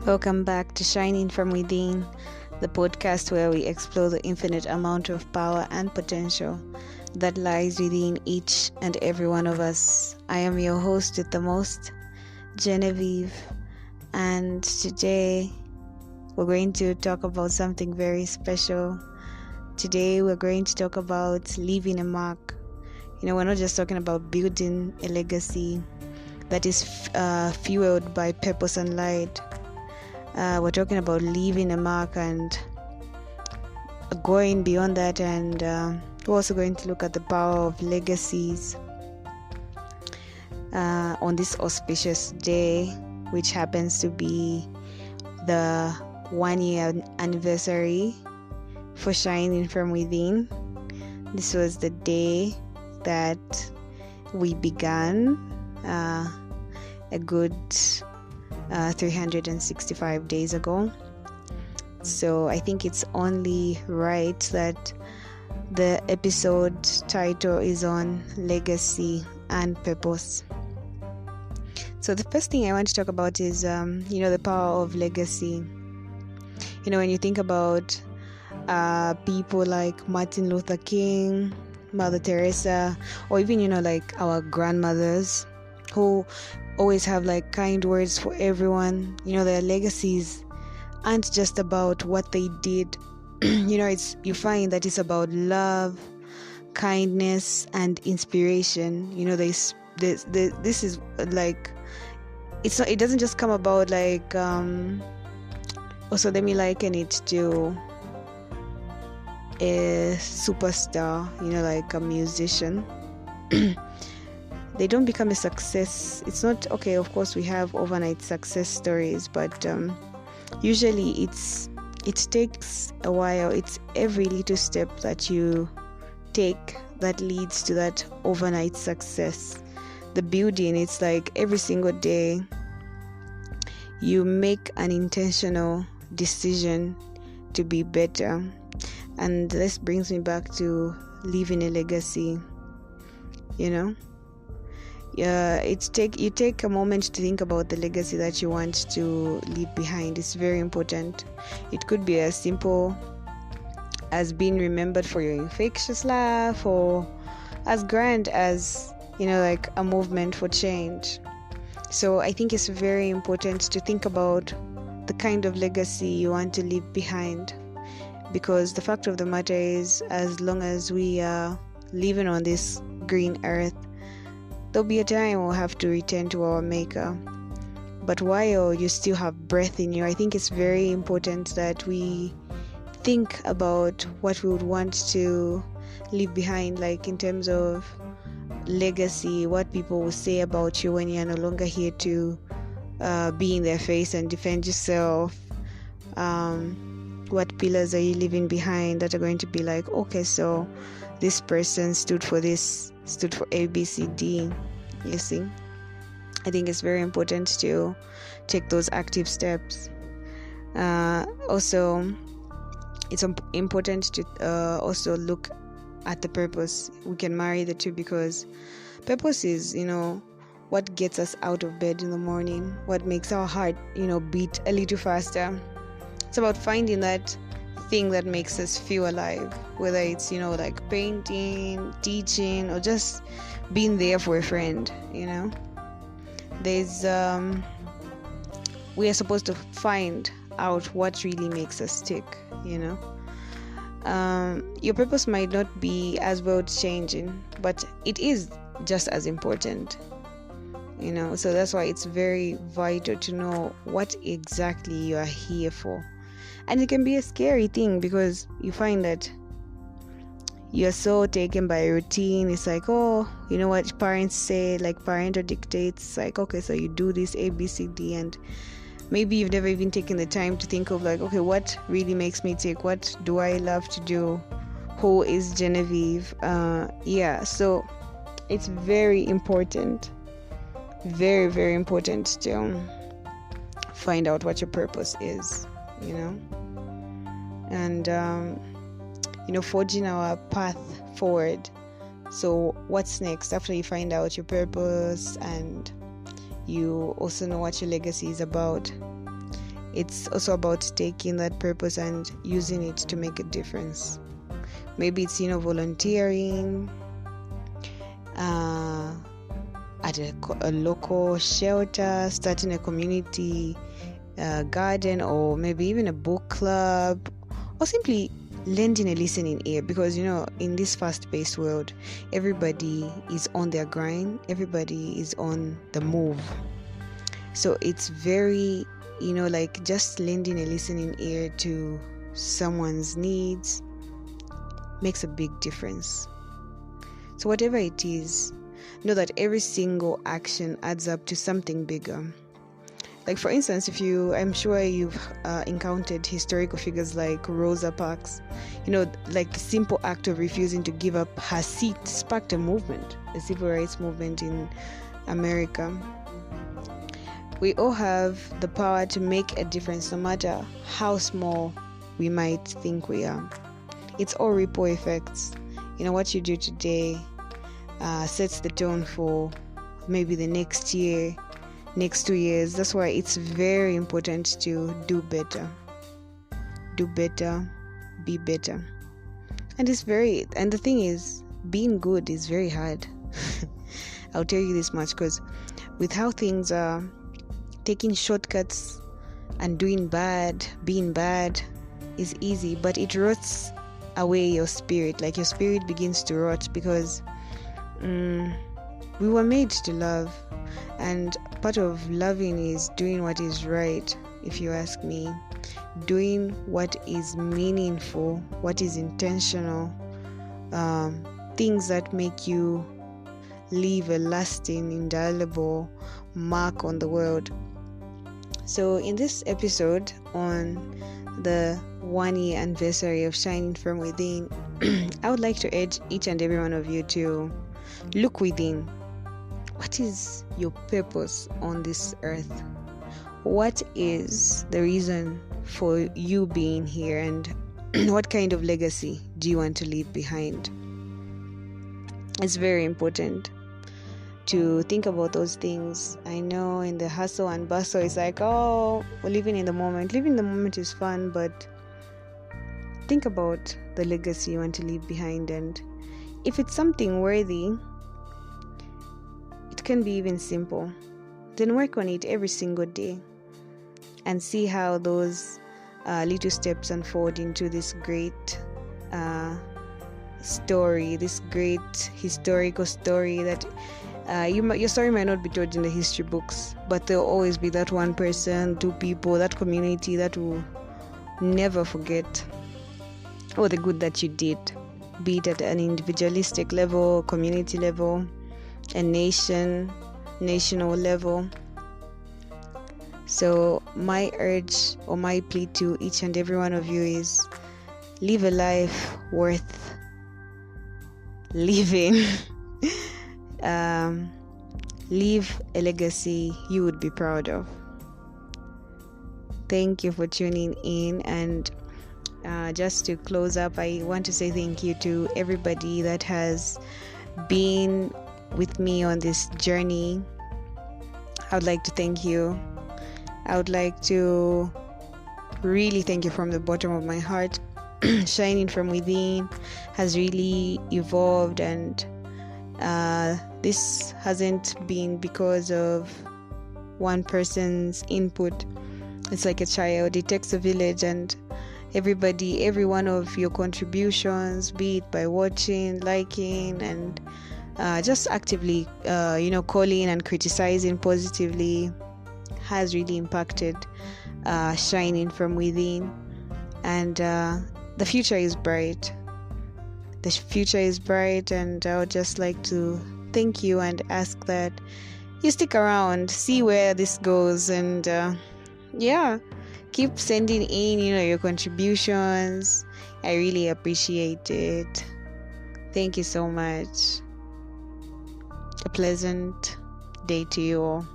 Welcome back to Shining from Within, the podcast where we explore the infinite amount of power and potential that lies within each and every one of us. I am your host with the most, Genevieve, and today we're going to talk about something very special. Today we're going to talk about leaving a mark. We're not just talking about building a legacy that is fueled by purpose and light. We're talking about leaving a mark and going beyond that, and we're also going to look at the power of legacies on this auspicious day, which happens to be the 1-year anniversary for Shining from Within. This was the day that we began a good 365 days ago. So I think it's only right that the episode title is on legacy and purpose. So the first thing I want to talk about is the power of legacy. When you think about people like Martin Luther King, Mother Teresa, or even like our grandmothers who always have like kind words for everyone. Their legacies aren't just about what they did. You find that it's about love, kindness, and inspiration. This is like, it doesn't just come about like also let me liken it to a superstar, like a musician. They don't become a success. It's not okay. Of course, we have overnight success stories, but usually it takes a while. It's every little step that you take that leads to that overnight success. The building, it's like every single day you make an intentional decision to be better. And this brings me back to leaving a legacy. You take a moment to think about the legacy that you want to leave behind. It's very important. It could be as simple as being remembered for your infectious laugh, or as grand as like a movement for change. So I think it's very important to think about the kind of legacy you want to leave behind, because the fact of the matter is, as long as we are living on this green earth, there'll be a time we'll have to return to our Maker. But while you still have breath in you, I think it's very important that we think about what we would want to leave behind, like in terms of legacy, what people will say about you when you're no longer here to be in their face and defend yourself. What pillars are you leaving behind that are going to be like, okay, so this person stood for this, stood for A, B, C, D. You see, I think it's very important to take those active steps. Also, it's important to also look at the purpose. We can marry the two, because purpose is, what gets us out of bed in the morning, what makes our heart, beat a little faster. It's about finding that thing that makes us feel alive, whether it's like painting, teaching, or just being there for a friend. There's we are supposed to find out what really makes us tick. Your purpose might not be as world changing, but it is just as important. So that's why it's very vital to know what exactly you are here for. And it can be a scary thing, because you find that you're so taken by routine. It's like, oh, what parents say, like parental dictates, like, okay, so you do this A, B, C, D, and maybe you've never even taken the time to think of like, okay, what really makes me tick? What do I love to do? Who is Genevieve? So it's very important, very, very important to find out what your purpose is, and forging our path forward. So what's next after you find out your purpose and you also know what your legacy is about? It's also about taking that purpose and using it to make a difference. Maybe it's, volunteering at a local shelter, starting a community garden, or maybe even a book club, or simply lending a listening ear, because in this fast-paced world, everybody is on their grind, everybody is on the move. So it's very, like just lending a listening ear to someone's needs makes a big difference. So whatever it is, know that every single action adds up to something bigger. Like, for instance, I'm sure you've encountered historical figures like Rosa Parks. Like the simple act of refusing to give up her seat sparked a movement, a civil rights movement in America. We all have the power to make a difference, no matter how small we might think we are. It's all ripple effects. What you do today sets the tone for maybe the next year, next 2 years. That's why it's very important to do better, be better. And the thing is, being good is very hard. I'll tell you this much, because with how things are, taking shortcuts and being bad is easy, but it rots away your spirit. Like, your spirit begins to rot, because we were made to love, and part of loving is doing what is right. If you ask me, doing what is meaningful, what is intentional, things that make you leave a lasting, indelible mark on the world. So in this episode on the 1-year anniversary of Shining From Within, I would like to urge each and every one of you to look within. What is your purpose on this earth? What is the reason for you being here, and what kind of legacy do you want to leave behind? It's very important to think about those things. I know in the hustle and bustle, it's like, we're living in the moment. Living in the moment is fun, but think about the legacy you want to leave behind. And if it's something worthy, it can be even simple. Then work on it every single day and see how those little steps unfold into this great story, this great historical story that your story might not be told in the history books, but there'll always be that one person, 2 people, that community that will never forget all the good that you did, be it at an individualistic level, community level, a national level. So my urge or my plea to each and every one of you is live a life worth living. Leave a legacy you would be proud of. Thank you for tuning in, and just to close up, I want to say thank you to everybody that has been with me on this journey. I would like to thank you. I would like to really thank you from the bottom of my heart. Shining From Within has really evolved, and this hasn't been because of one person's input. It's like a child. It takes a village, and every one of your contributions, be it by watching, liking, and just actively calling and criticizing positively, has really impacted Shining From Within. And the future is bright. And I would just like to thank you and ask that you stick around, see where this goes, and keep sending in your contributions. I really appreciate it. Thank you so much. A pleasant day to you all.